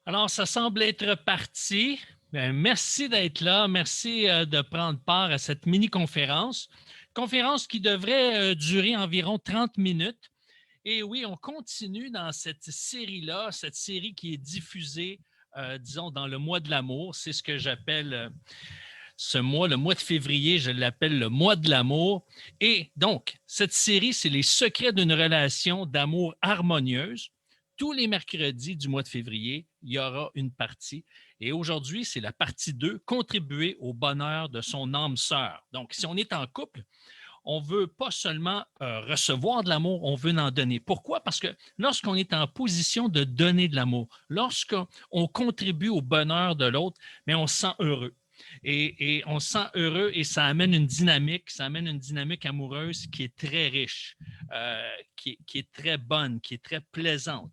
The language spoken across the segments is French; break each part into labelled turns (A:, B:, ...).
A: Alors, ça semble être parti. Bien, merci d'être là. Merci de prendre part à cette mini-conférence. Conférence qui devrait durer environ 30 minutes. Et oui, on continue dans cette série-là, cette série qui est diffusée, disons, dans le mois de l'amour. C'est ce que j'appelle ce mois, le mois de février, je l'appelle le mois de l'amour. Et donc, cette série, c'est les secrets d'une relation d'amour harmonieuse. Tous les mercredis du mois de février, il y aura une partie. Et aujourd'hui, c'est la partie 2, contribuer au bonheur de son âme sœur. Donc, si on est en couple, on ne veut pas seulement recevoir de l'amour, on veut en donner. Pourquoi? Parce que lorsqu'on est en position de donner de l'amour, lorsqu'on contribue au bonheur de l'autre, mais on se sent heureux. Et on se sent heureux et ça amène une dynamique amoureuse qui est très riche, qui est très bonne, qui est très plaisante.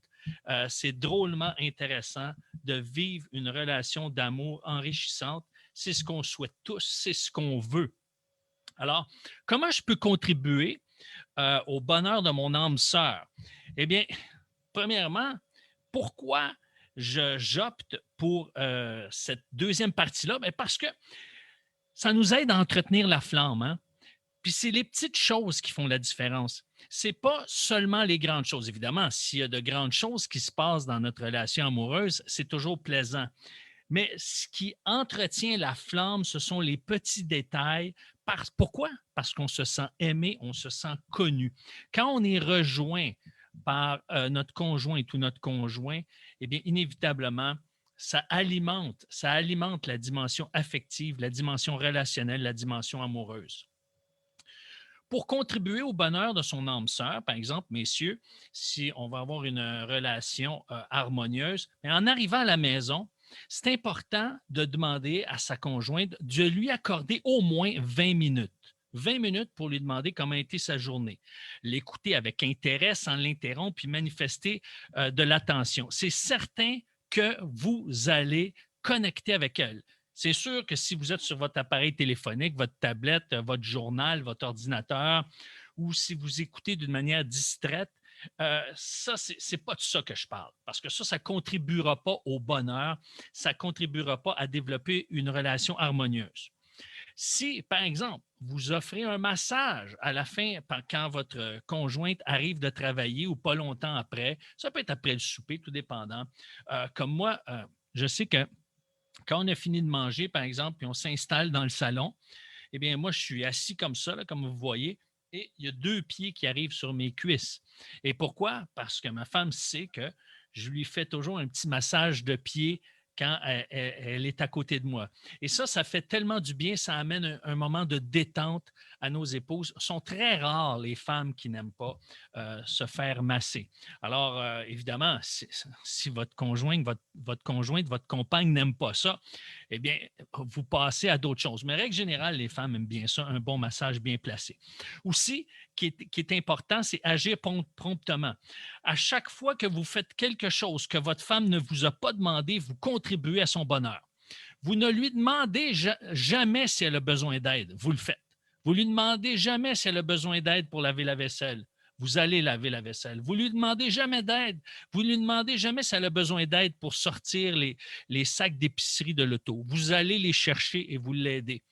A: C'est drôlement intéressant de vivre une relation d'amour enrichissante. C'est ce qu'on souhaite tous, c'est ce qu'on veut. Alors, comment je peux contribuer au bonheur de mon âme sœur? Eh bien, premièrement, pourquoi j'opte pour cette deuxième partie-là? Bien, parce que ça nous aide à entretenir la flamme. Hein? Puis c'est les petites choses qui font la différence. C'est pas seulement les grandes choses. Évidemment, s'il y a de grandes choses qui se passent dans notre relation amoureuse, c'est toujours plaisant. Mais ce qui entretient la flamme, ce sont les petits détails. Pourquoi? Parce qu'on se sent aimé, on se sent connu. Quand on est rejoint par notre conjoint ou notre conjoint, eh bien, inévitablement, ça alimente la dimension affective, la dimension relationnelle, la dimension amoureuse. Pour contribuer au bonheur de son âme sœur, par exemple, messieurs, si on va avoir une relation harmonieuse, mais en arrivant à la maison, c'est important de demander à sa conjointe de lui accorder au moins 20 minutes. 20 minutes pour lui demander comment a été sa journée. L'écouter avec intérêt sans l'interrompre puis manifester de l'attention. C'est certain que vous allez connecter avec elle. C'est sûr que si vous êtes sur votre appareil téléphonique, votre tablette, votre journal, votre ordinateur, ou si vous écoutez d'une manière distraite, ça, c'est pas de ça que je parle. Parce que ça ne contribuera pas au bonheur, ça ne contribuera pas à développer une relation harmonieuse. Si, par exemple, vous offrez un massage à la fin, quand votre conjointe arrive de travailler ou pas longtemps après, ça peut être après le souper, tout dépendant. Comme moi, je sais que quand on a fini de manger, par exemple, puis on s'installe dans le salon, eh bien, moi, je suis assis comme ça, là, comme vous voyez, et il y a deux pieds qui arrivent sur mes cuisses. Et pourquoi? Parce que ma femme sait que je lui fais toujours un petit massage de pied quand elle est à côté de moi. Et ça fait tellement du bien, ça amène un moment de détente à nos épouses. Ce sont très rares les femmes qui n'aiment pas se faire masser. Alors, évidemment, si votre conjoint, votre compagne n'aime pas ça, eh bien, vous passez à d'autres choses. Mais règle générale, les femmes aiment bien ça, un bon massage bien placé. Aussi, qui est important, c'est agir promptement. À chaque fois que vous faites quelque chose que votre femme ne vous a pas demandé, vous contribuez à son bonheur. Vous ne lui demandez jamais si elle a besoin d'aide. Vous le faites. Vous lui demandez jamais si elle a besoin d'aide pour laver la vaisselle. Vous allez laver la vaisselle. Vous lui demandez jamais d'aide. Vous lui demandez jamais si elle a besoin d'aide pour sortir les sacs d'épicerie de l'auto. Vous allez les chercher et vous l'aidez.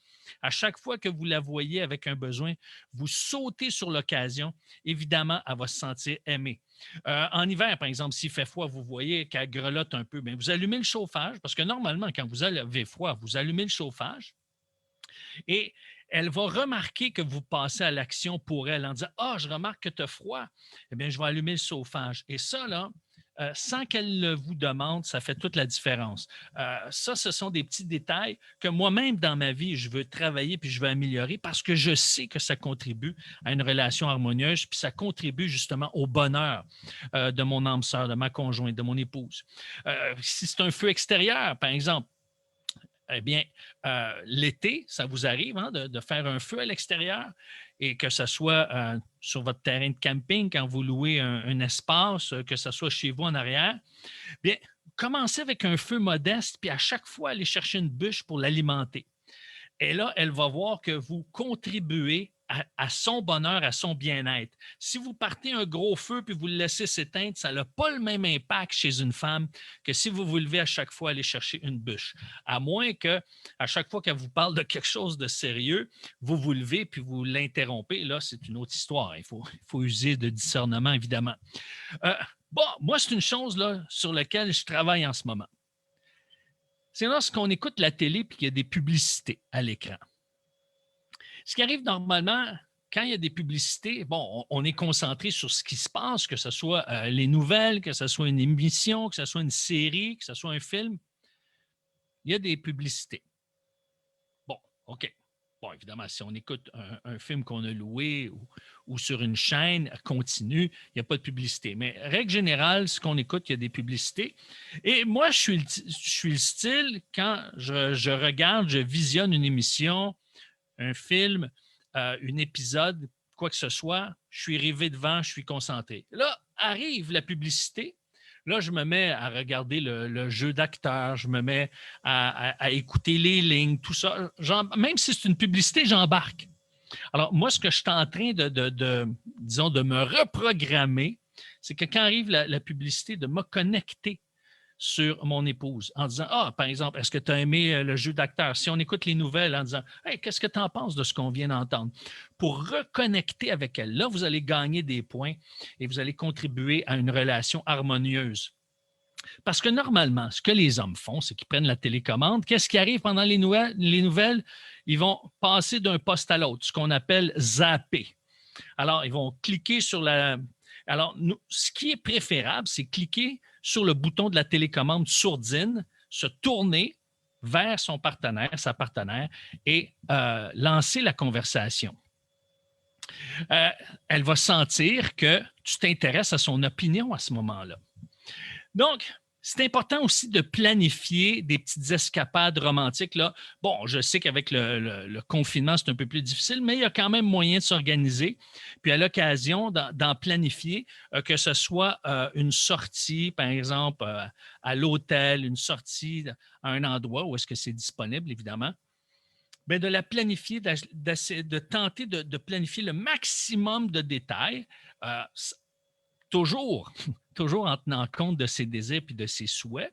A: À chaque fois que vous la voyez avec un besoin, vous sautez sur l'occasion. Évidemment, elle va se sentir aimée. En hiver, par exemple, s'il fait froid, vous voyez qu'elle grelotte un peu, bien, vous allumez le chauffage, parce que normalement, quand vous avez froid, vous allumez le chauffage et elle va remarquer que vous passez à l'action pour elle en disant « Ah, je remarque que tu as froid, eh bien, je vais allumer le chauffage. » Et ça, là, sans qu'elle le vous demande, ça fait toute la différence. Ça, ce sont des petits détails que moi-même, dans ma vie, je veux travailler puis je veux améliorer parce que je sais que ça contribue à une relation harmonieuse puis ça contribue justement au bonheur de mon âme sœur, de ma conjointe, de mon épouse. Si c'est un feu extérieur, par exemple, eh bien, l'été, ça vous arrive de faire un feu à l'extérieur et que ce soit sur votre terrain de camping quand vous louez un espace, que ce soit chez vous en arrière. Bien, commencez avec un feu modeste, puis à chaque fois, aller chercher une bûche pour l'alimenter. Et là, elle va voir que vous contribuez à son bonheur, à son bien-être. Si vous partez un gros feu puis vous le laissez s'éteindre, ça n'a pas le même impact chez une femme que si vous vous levez à chaque fois aller chercher une bûche. À moins que, à chaque fois qu'elle vous parle de quelque chose de sérieux, vous vous levez puis vous l'interrompez. Là, c'est une autre histoire. Il faut user de discernement, évidemment. Euh, bon, moi, c'est une chose là, sur laquelle je travaille en ce moment. C'est lorsqu'on écoute la télé et qu'il y a des publicités à l'écran. Ce qui arrive normalement, quand il y a des publicités, bon, on est concentré sur ce qui se passe, que ce soit les nouvelles, que ce soit une émission, que ce soit une série, que ce soit un film. Il y a des publicités. Bon, OK. Bon, évidemment, si on écoute un film qu'on a loué ou sur une chaîne continue, il n'y a pas de publicité. Mais règle générale, ce qu'on écoute, il y a des publicités. Et moi, je suis le style, quand je regarde, je visionne une émission, un film, un épisode, quoi que ce soit, je suis arrivé devant, je suis concentré. Là, arrive la publicité. Là, je me mets à regarder le jeu d'acteur, je me mets à écouter les lignes, tout ça. Même si c'est une publicité, j'embarque. Alors, moi, ce que je suis en train disons, de me reprogrammer, c'est que quand arrive la publicité, de me connecter sur mon épouse en disant, par exemple, est-ce que tu as aimé le jeu d'acteur? Si on écoute les nouvelles en disant, hey, qu'est-ce que tu en penses de ce qu'on vient d'entendre? Pour reconnecter avec elle, là, vous allez gagner des points et vous allez contribuer à une relation harmonieuse. Parce que normalement, ce que les hommes font, c'est qu'ils prennent la télécommande. Qu'est-ce qui arrive pendant les nouvelles? Ils vont passer d'un poste à l'autre, ce qu'on appelle zapper. Alors, ils vont cliquer sur la... Alors, ce qui est préférable, c'est cliquer sur le bouton de la télécommande sourdine, se tourner vers son partenaire, sa partenaire, et lancer la conversation. Elle va sentir que tu t'intéresses à son opinion à ce moment-là. Donc, c'est important aussi de planifier des petites escapades romantiques. Là. Bon, je sais qu'avec le confinement, c'est un peu plus difficile, mais il y a quand même moyen de s'organiser. Puis à l'occasion d'en planifier, que ce soit une sortie, par exemple, à l'hôtel, une sortie à un endroit où est-ce que c'est disponible, évidemment. Bien, de la planifier, de tenter de planifier le maximum de détails. Toujours en tenant compte de ses désirs et de ses souhaits,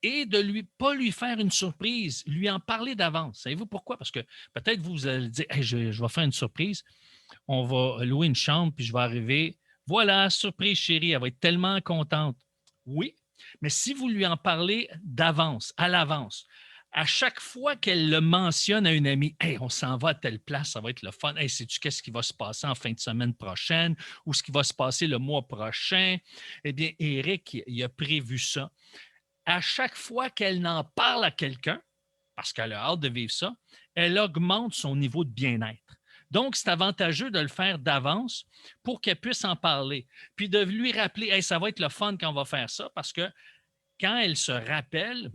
A: et de pas lui faire une surprise, lui en parler d'avance. Savez-vous pourquoi? Parce que peut-être vous allez dire, hey, je vais faire une surprise, on va louer une chambre, puis je vais arriver, voilà, surprise chérie, elle va être tellement contente. Oui, mais si vous lui en parlez d'avance, à l'avance, à chaque fois qu'elle le mentionne à une amie, hey, on s'en va à telle place, ça va être le fun. Hey, sais-tu qu'est-ce qui va se passer en fin de semaine prochaine ou ce qui va se passer le mois prochain? Eh bien, Eric, il a prévu ça. À chaque fois qu'elle n'en parle à quelqu'un, parce qu'elle a hâte de vivre ça, elle augmente son niveau de bien-être. Donc, c'est avantageux de le faire d'avance pour qu'elle puisse en parler. Puis de lui rappeler, hey, ça va être le fun quand on va faire ça, parce que quand elle se rappelle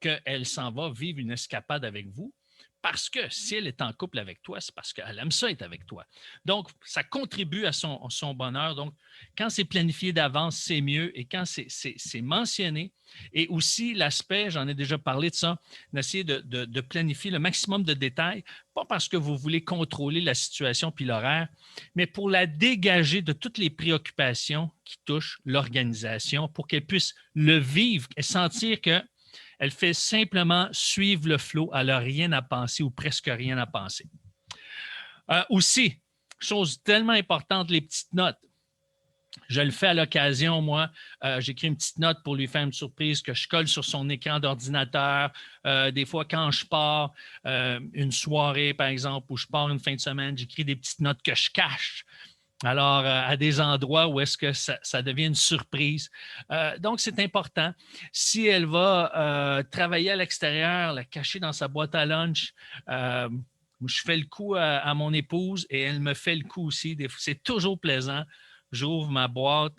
A: qu'elle s'en va vivre une escapade avec vous, parce que si elle est en couple avec toi, c'est parce qu'elle aime ça être avec toi. Donc, ça contribue à son bonheur. Donc, quand c'est planifié d'avance, c'est mieux. Et quand c'est mentionné, et aussi l'aspect, j'en ai déjà parlé de ça, d'essayer de planifier le maximum de détails, pas parce que vous voulez contrôler la situation puis l'horaire, mais pour la dégager de toutes les préoccupations qui touchent l'organisation pour qu'elle puisse le vivre et sentir que elle fait simplement suivre le flot. Elle n'a rien à penser ou presque rien à penser. Aussi, chose tellement importante, les petites notes. Je le fais à l'occasion, moi. J'écris une petite note pour lui faire une surprise que je colle sur son écran d'ordinateur. Des fois, quand je pars une soirée, par exemple, ou je pars une fin de semaine, j'écris des petites notes que je cache. Alors, à des endroits où est-ce que ça devient une surprise. Donc, c'est important. Si elle va travailler à l'extérieur, la cacher dans sa boîte à lunch, je fais le coup à mon épouse et elle me fait le coup aussi. C'est toujours plaisant. J'ouvre ma boîte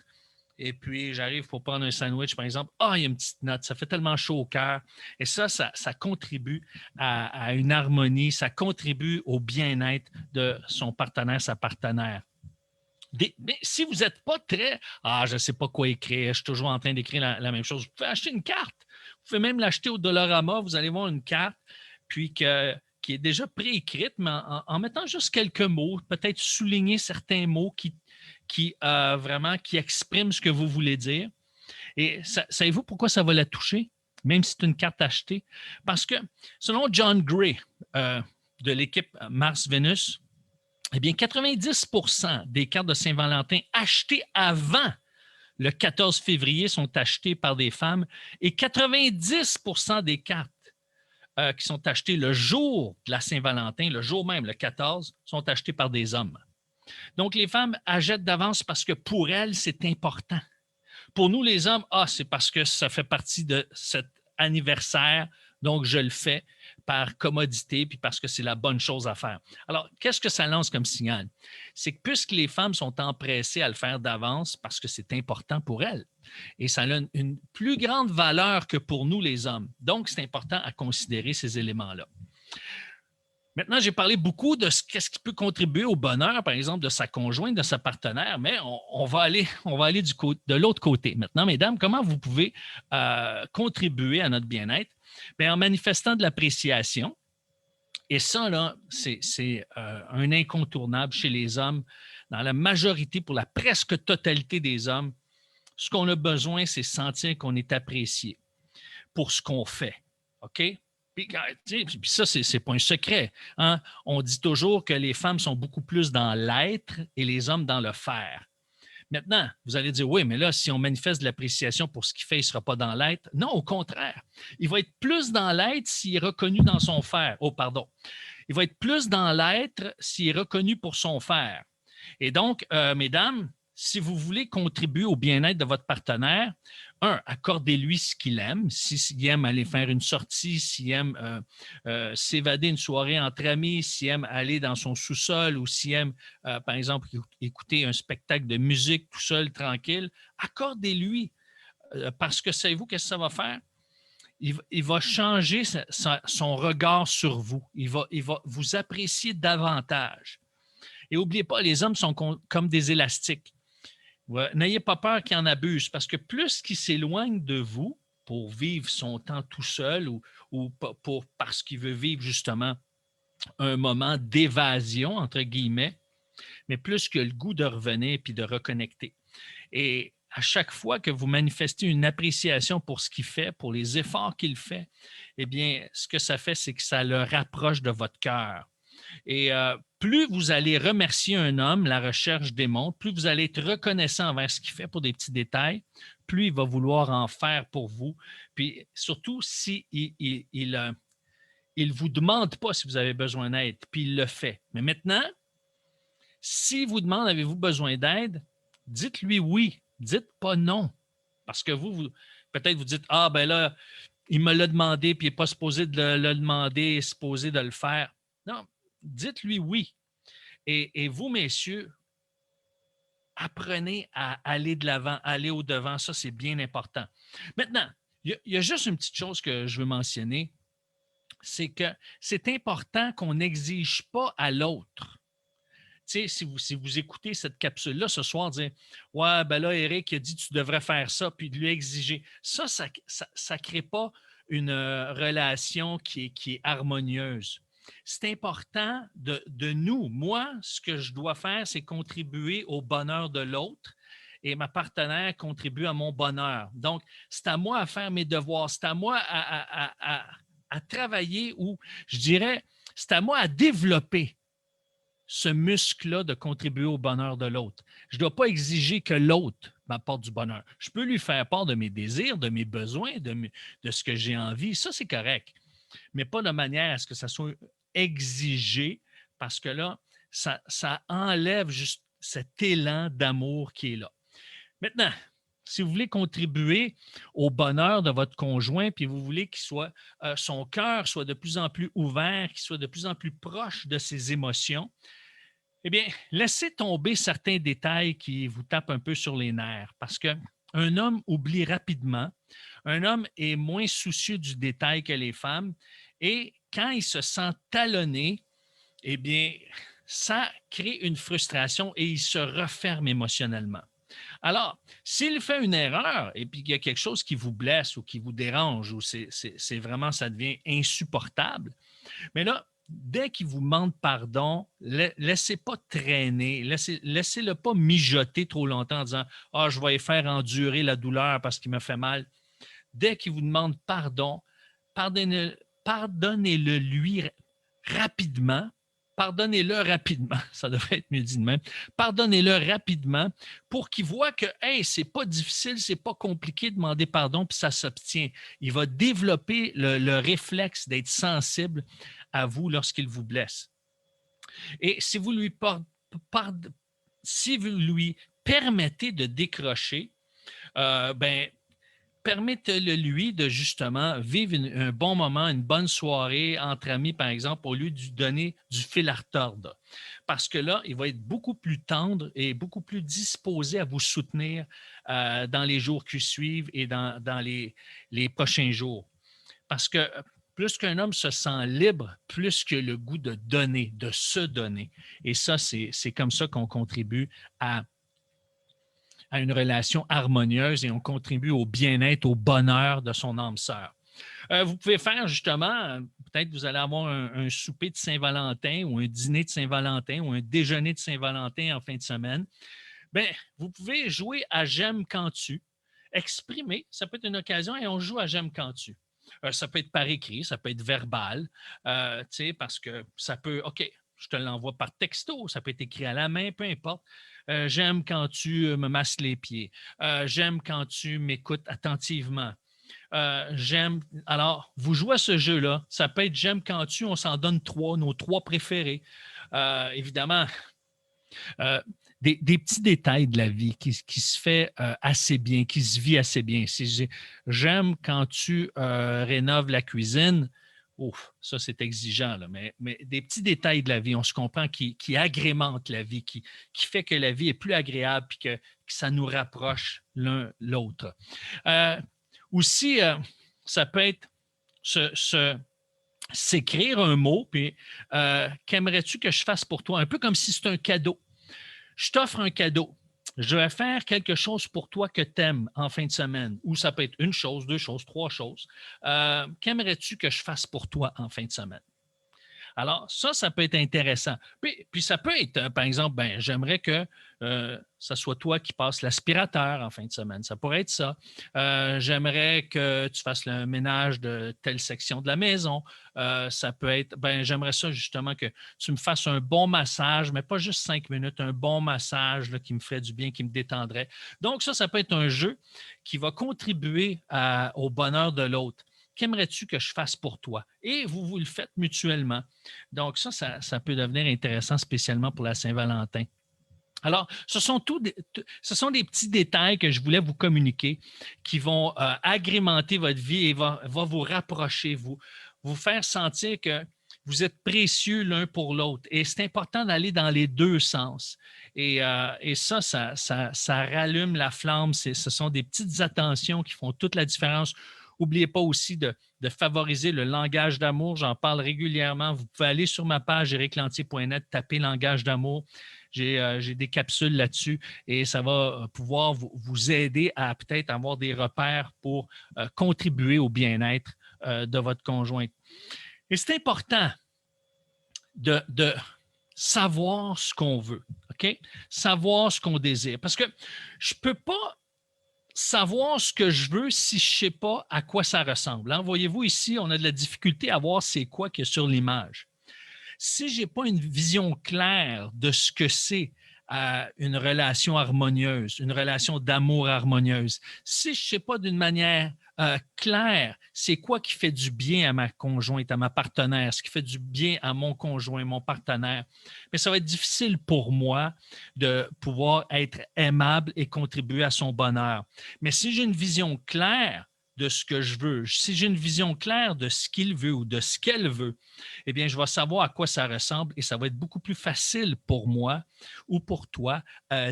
A: et puis j'arrive pour prendre un sandwich, par exemple. Il y a une petite note. Ça fait tellement chaud au cœur. Et ça contribue à une harmonie. Ça contribue au bien-être de son partenaire, sa partenaire. Mais si vous n'êtes pas très « je ne sais pas quoi écrire, je suis toujours en train d'écrire la même chose », vous pouvez acheter une carte. Vous pouvez même l'acheter au Dollarama. Vous allez voir une carte puis qui qui est déjà préécrite, mais en mettant juste quelques mots, peut-être souligner certains mots vraiment qui expriment ce que vous voulez dire. Et savez-vous pourquoi ça va la toucher, même si c'est une carte achetée? Parce que selon John Gray de l'équipe Mars-Vénus, eh bien, 90% des cartes de Saint-Valentin achetées avant le 14 février sont achetées par des femmes et 90% des cartes qui sont achetées le jour de la Saint-Valentin, le jour même, le 14, sont achetées par des hommes. Donc, les femmes achètent d'avance parce que pour elles, c'est important. Pour nous, les hommes, c'est parce que ça fait partie de cet anniversaire, donc je le fais par commodité puis parce que c'est la bonne chose à faire. Alors, qu'est-ce que ça lance comme signal? C'est que puisque les femmes sont empressées à le faire d'avance parce que c'est important pour elles, et ça a une plus grande valeur que pour nous, les hommes. Donc, c'est important à considérer ces éléments-là. Maintenant, j'ai parlé beaucoup de ce qui peut contribuer au bonheur, par exemple, de sa conjointe, de sa partenaire, mais on va aller de l'autre côté. Maintenant, mesdames, comment vous pouvez contribuer à notre bien-être? Bien, en manifestant de l'appréciation. Et ça, là, c'est un incontournable chez les hommes. Dans la majorité, pour la presque totalité des hommes, ce qu'on a besoin, c'est sentir qu'on est apprécié pour ce qu'on fait. OK? Puis ça, c'est pas un secret. Hein? On dit toujours que les femmes sont beaucoup plus dans l'être et les hommes dans le faire. Maintenant, vous allez dire, oui, mais là, si on manifeste de l'appréciation pour ce qu'il fait, il ne sera pas dans l'être. Non, au contraire. Il va être plus dans l'être s'il est reconnu dans son faire. Oh, pardon. Il va être plus dans l'être s'il est reconnu pour son faire. Et donc, mesdames, si vous voulez contribuer au bien-être de votre partenaire, accordez-lui ce qu'il aime. S'il aime aller faire une sortie, s'il aime s'évader une soirée entre amis, s'il aime aller dans son sous-sol ou s'il aime, par exemple, écouter un spectacle de musique tout seul, tranquille, accordez-lui. Parce que savez-vous qu'est-ce que ça va faire? Il va changer son regard sur vous. Il va vous apprécier davantage. Et n'oubliez pas, les hommes sont comme des élastiques. Ouais, n'ayez pas peur qu'il en abuse parce que plus qu'il s'éloigne de vous pour vivre son temps tout seul ou parce qu'il veut vivre justement un moment d'évasion, entre guillemets, mais plus qu'il a le goût de revenir puis de reconnecter. Et à chaque fois que vous manifestez une appréciation pour ce qu'il fait, pour les efforts qu'il fait, eh bien, ce que ça fait, c'est que ça le rapproche de votre cœur. Et plus vous allez remercier un homme, la recherche démontre, plus vous allez être reconnaissant envers ce qu'il fait pour des petits détails, plus il va vouloir en faire pour vous. Puis surtout, s'il ne vous demande pas si vous avez besoin d'aide, puis il le fait. Mais maintenant, s'il vous demande avez-vous besoin d'aide, dites-lui oui, dites pas non. Parce que vous peut-être vous dites ah ben là, il me l'a demandé, puis il n'est pas supposé de le demander, il est supposé de le faire. Non, dites-lui oui. Et vous, messieurs, apprenez à aller de l'avant, aller au-devant. Ça, c'est bien important. Maintenant, il y a juste une petite chose que je veux mentionner, c'est que c'est important qu'on n'exige pas à l'autre. Tu sais, si vous écoutez cette capsule-là ce soir, dire ouais, ben là, Eric a dit tu devrais faire ça, puis de lui exiger. Ça ne crée pas une relation qui est harmonieuse. C'est important de nous. Moi, ce que je dois faire, c'est contribuer au bonheur de l'autre et ma partenaire contribue à mon bonheur. Donc, c'est à moi à faire mes devoirs, c'est à moi à travailler ou, je dirais, c'est à moi à développer ce muscle-là de contribuer au bonheur de l'autre. Je ne dois pas exiger que l'autre m'apporte du bonheur. Je peux lui faire part de mes désirs, de mes besoins, de ce que j'ai envie. Ça, c'est correct. Mais pas de manière à ce que ça soit exigé, parce que là, ça enlève juste cet élan d'amour qui est là. Maintenant, si vous voulez contribuer au bonheur de votre conjoint, puis vous voulez qu'il soit, son cœur soit de plus en plus ouvert, qu'il soit de plus en plus proche de ses émotions, eh bien, laissez tomber certains détails qui vous tapent un peu sur les nerfs, parce qu'un homme oublie rapidement, un homme est moins soucieux du détail que les femmes, et quand il se sent talonné, eh bien, ça crée une frustration et il se referme émotionnellement. Alors, s'il fait une erreur et puis qu'il y a quelque chose qui vous blesse ou qui vous dérange ou c'est vraiment, ça devient insupportable, mais là, dès qu'il vous demande pardon, laissez pas traîner, laissez-le pas mijoter trop longtemps en disant « Ah, je vais y faire endurer la douleur parce qu'il me fait mal ». Dès qu'il vous demande pardon, pardonnez-le lui rapidement. Pardonnez-le rapidement, ça devrait être mieux dit de même. Pardonnez-le rapidement pour qu'il voit que hey, c'est pas difficile, c'est pas compliqué de demander pardon, puis ça s'obtient. Il va développer le réflexe d'être sensible à vous lorsqu'il vous blesse. Et si vous si vous lui permettez de décrocher, ben, permettez-le lui de justement vivre un bon moment, une bonne soirée entre amis, par exemple, au lieu de lui donner du fil à retordre. Parce que là, il va être beaucoup plus tendre et beaucoup plus disposé à vous soutenir dans les jours qui suivent et dans les prochains jours. Parce que plus qu'un homme se sent libre, plus que le goût de donner, de se donner. Et ça, c'est comme ça qu'on contribue à une relation harmonieuse et on contribue au bien-être, au bonheur de son âme sœur. Vous pouvez faire justement, peut-être vous allez avoir un souper de Saint-Valentin ou un dîner de Saint-Valentin ou un déjeuner de Saint-Valentin en fin de semaine. Bien, vous pouvez jouer à J'aime quand tu. Exprimer, ça peut être une occasion et on joue à J'aime quand tu. Ça peut être par écrit, ça peut être verbal, parce que ça peut, OK, je te l'envoie par texto, ça peut être écrit à la main, peu importe. J'aime quand tu me masses les pieds. J'aime quand tu m'écoutes attentivement. J'aime. Alors, vous jouez à ce jeu-là. Ça peut être j'aime quand tu, on s'en donne trois, nos trois préférés. Évidemment, des petits détails de la vie qui se fait assez bien, qui se vit assez bien. Si j'aime quand tu rénoves la cuisine, ouf, ça c'est exigeant, là, mais des petits détails de la vie, on se comprend, qui agrémentent la vie, qui fait que la vie est plus agréable et que ça nous rapproche l'un l'autre. Aussi, ça peut être s'écrire un mot, puis qu'aimerais-tu que je fasse pour toi? Un peu comme si c'est un cadeau. Je t'offre un cadeau. Je vais faire quelque chose pour toi que tu aimes en fin de semaine. Ou ça peut être une chose, deux choses, trois choses. Qu'aimerais-tu que je fasse pour toi en fin de semaine? Alors, ça peut être intéressant. Puis ça peut être, par exemple, ben, j'aimerais que ça soit toi qui passes l'aspirateur en fin de semaine. Ça pourrait être ça. J'aimerais que tu fasses le ménage de telle section de la maison. Ça peut être, ben, j'aimerais ça justement que tu me fasses un bon massage, mais pas juste 5 minutes, un bon massage là, qui me ferait du bien, qui me détendrait. Donc, ça peut être un jeu qui va contribuer au bonheur de l'autre. Qu'aimerais-tu que je fasse pour toi? Et vous le faites mutuellement. Donc, ça peut devenir intéressant, spécialement pour la Saint-Valentin. Alors, ce sont des petits détails que je voulais vous communiquer qui vont agrémenter votre vie et va vous rapprocher, vous faire sentir que vous êtes précieux l'un pour l'autre. Et c'est important d'aller dans les deux sens. Et ça rallume la flamme. Ce sont des petites attentions qui font toute la différence. N'oubliez pas aussi de favoriser le langage d'amour. J'en parle régulièrement. Vous pouvez aller sur ma page ériclantier.net, taper langage d'amour. J'ai des capsules là-dessus et ça va pouvoir vous aider à peut-être avoir des repères pour contribuer au bien-être de votre conjointe. Et c'est important de savoir ce qu'on veut, OK? Savoir ce qu'on désire. Parce que je ne peux pas savoir ce que je veux si je ne sais pas à quoi ça ressemble. Hein? Voyez-vous ici, on a de la difficulté à voir c'est quoi qu'il y a sur l'image. Si je n'ai pas une vision claire de ce que c'est une relation harmonieuse, une relation d'amour harmonieuse, si je ne sais pas d'une manière claire c'est quoi qui fait du bien à ma conjointe, à ma partenaire, ce qui fait du bien à mon conjoint, mon partenaire, mais ça va être difficile pour moi de pouvoir être aimable et contribuer à son bonheur. Mais si j'ai une vision claire de ce que je veux, si j'ai une vision claire de ce qu'il veut ou de ce qu'elle veut, eh bien, je vais savoir à quoi ça ressemble et ça va être beaucoup plus facile pour moi ou pour toi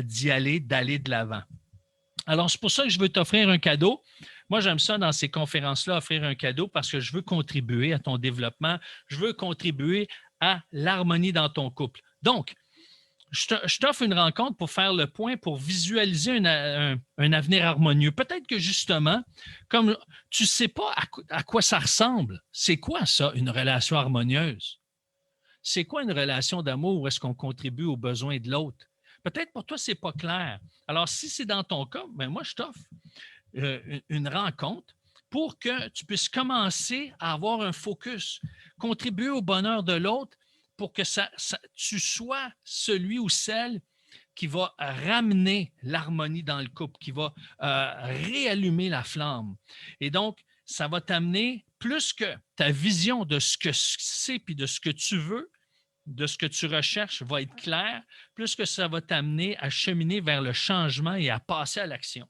A: d'y aller, d'aller de l'avant. Alors, c'est pour ça que je veux t'offrir un cadeau. Moi, j'aime ça dans ces conférences-là, offrir un cadeau parce que je veux contribuer à ton développement. Je veux contribuer à l'harmonie dans ton couple. Donc, je t'offre une rencontre pour faire le point, pour visualiser un avenir harmonieux. Peut-être que justement, comme tu ne sais pas à quoi ça ressemble, c'est quoi ça, une relation harmonieuse? c'est quoi une relation d'amour où est-ce qu'on contribue aux besoins de l'autre? Peut-être pour toi, ce n'est pas clair. Alors, si c'est dans ton cas, ben moi, je t'offre une rencontre pour que tu puisses commencer à avoir un focus, contribuer au bonheur de l'autre pour que tu sois celui ou celle qui va ramener l'harmonie dans le couple, qui va réallumer la flamme. Et donc, ça va t'amener plus que ta vision de ce que c'est puis de ce que tu veux, de ce que tu recherches va être claire, plus que ça va t'amener à cheminer vers le changement et à passer à l'action.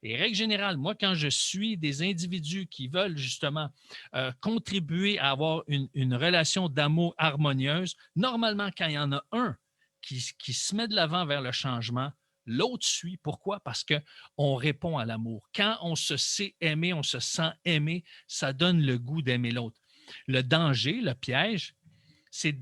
A: Et règle générale, moi, quand je suis des individus qui veulent justement contribuer à avoir une relation d'amour harmonieuse, normalement, quand il y en a un qui se met de l'avant vers le changement, l'autre suit. Pourquoi? Parce qu'on répond à l'amour. Quand on se sait aimer, on se sent aimé, ça donne le goût d'aimer l'autre. Le danger, le piège, c'est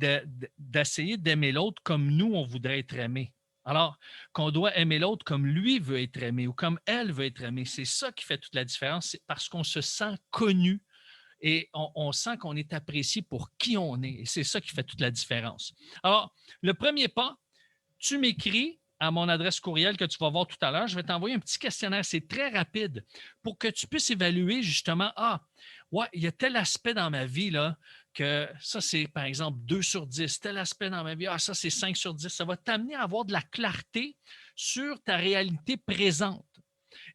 A: d'essayer d'aimer l'autre comme nous, on voudrait être aimé. Alors, qu'on doit aimer l'autre comme lui veut être aimé ou comme elle veut être aimée. C'est ça qui fait toute la différence. C'est parce qu'on se sent connu et on sent qu'on est apprécié pour qui on est. Et c'est ça qui fait toute la différence. Alors, le premier pas, tu m'écris à mon adresse courriel que tu vas voir tout à l'heure. Je vais t'envoyer un petit questionnaire. C'est très rapide pour que tu puisses évaluer justement, ouais, il y a tel aspect dans ma vie là, que ça, c'est par exemple 2 sur 10. Tel aspect dans ma vie, ça, c'est 5 sur 10. Ça va t'amener à avoir de la clarté sur ta réalité présente.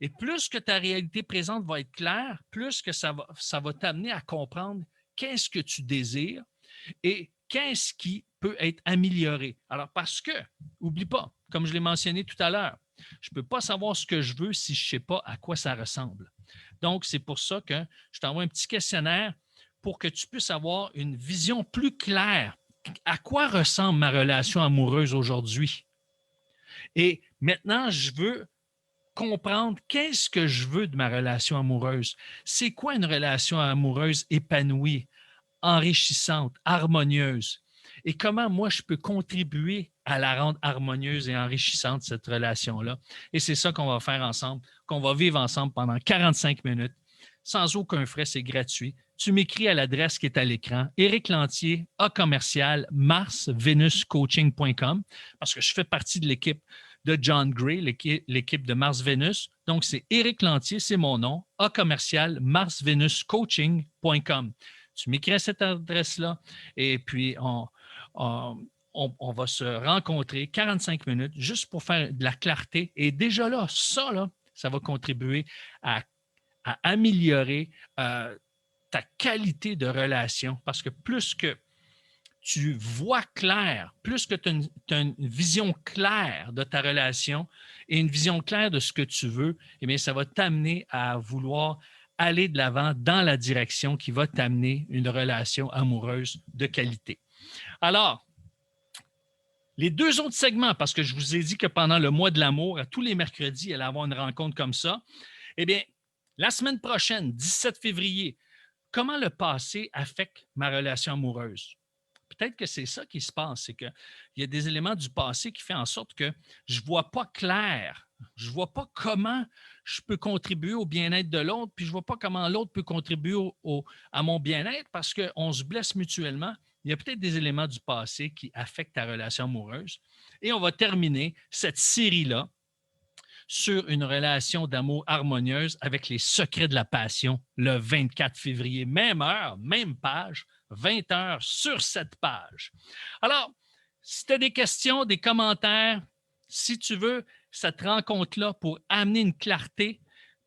A: Et plus que ta réalité présente va être claire, plus que ça va t'amener à comprendre qu'est-ce que tu désires et qu'est-ce qui peut être amélioré. Alors, parce que, oublie pas, comme je l'ai mentionné tout à l'heure, je ne peux pas savoir ce que je veux si je ne sais pas à quoi ça ressemble. Donc, c'est pour ça que je t'envoie un petit questionnaire pour que tu puisses avoir une vision plus claire. À quoi ressemble ma relation amoureuse aujourd'hui? Et maintenant, je veux comprendre qu'est-ce que je veux de ma relation amoureuse. C'est quoi une relation amoureuse épanouie, enrichissante, harmonieuse? Et comment moi, je peux contribuer à la rendre harmonieuse et enrichissante, cette relation-là. Et c'est ça qu'on va faire ensemble, qu'on va vivre ensemble pendant 45 minutes, sans aucun frais, c'est gratuit. Tu m'écris à l'adresse qui est à l'écran, Éric Lantier, @marsvenuscoaching.com, parce que je fais partie de l'équipe de John Gray, l'équipe de Mars Vénus. Donc, c'est Éric Lantier, c'est mon nom, @marsvenuscoaching.com. Tu m'écris à cette adresse-là et puis on va se rencontrer 45 minutes juste pour faire de la clarté. Et déjà là, ça va contribuer à améliorer ta qualité de relation parce que plus que tu vois clair, plus que tu as une vision claire de ta relation et une vision claire de ce que tu veux, eh bien, ça va t'amener à vouloir aller de l'avant dans la direction qui va t'amener une relation amoureuse de qualité. Alors, les 2 autres segments, parce que je vous ai dit que pendant le mois de l'amour, à tous les mercredis, il allait avoir une rencontre comme ça. Eh bien, la semaine prochaine, 17 février, comment le passé affecte ma relation amoureuse? Peut-être que c'est ça qui se passe, c'est qu'il y a des éléments du passé qui font en sorte que je ne vois pas clair. Je ne vois pas comment je peux contribuer au bien-être de l'autre, puis je ne vois pas comment l'autre peut contribuer à mon bien-être parce qu'on se blesse mutuellement. Il y a peut-être des éléments du passé qui affectent ta relation amoureuse. Et on va terminer cette série-là sur une relation d'amour harmonieuse avec les secrets de la passion le 24 février. Même heure, même page, 20 heures sur cette page. Alors, si tu as des questions, des commentaires, si tu veux cette rencontre-là pour amener une clarté,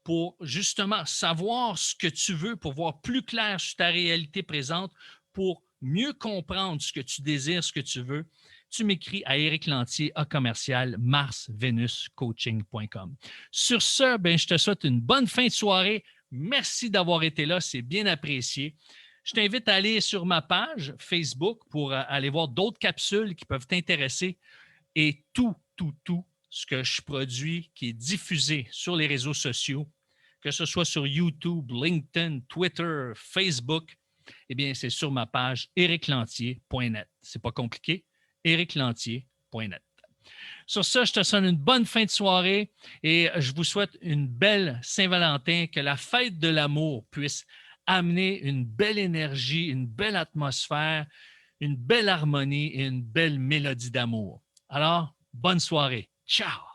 A: pour justement savoir ce que tu veux, pour voir plus clair sur ta réalité présente, pour mieux comprendre ce que tu désires, ce que tu veux, tu m'écris à Éric Lantier, @marsvenuscoaching.com. Sur ce, je te souhaite une bonne fin de soirée. Merci d'avoir été là, c'est bien apprécié. Je t'invite à aller sur ma page Facebook pour aller voir d'autres capsules qui peuvent t'intéresser et tout ce que je produis qui est diffusé sur les réseaux sociaux, que ce soit sur YouTube, LinkedIn, Twitter, Facebook, eh bien, c'est sur ma page ériclantier.net. C'est pas compliqué, ériclantier.net. Sur ça, je te souhaite une bonne fin de soirée et je vous souhaite une belle Saint-Valentin, que la fête de l'amour puisse amener une belle énergie, une belle atmosphère, une belle harmonie et une belle mélodie d'amour. Alors, bonne soirée. Ciao!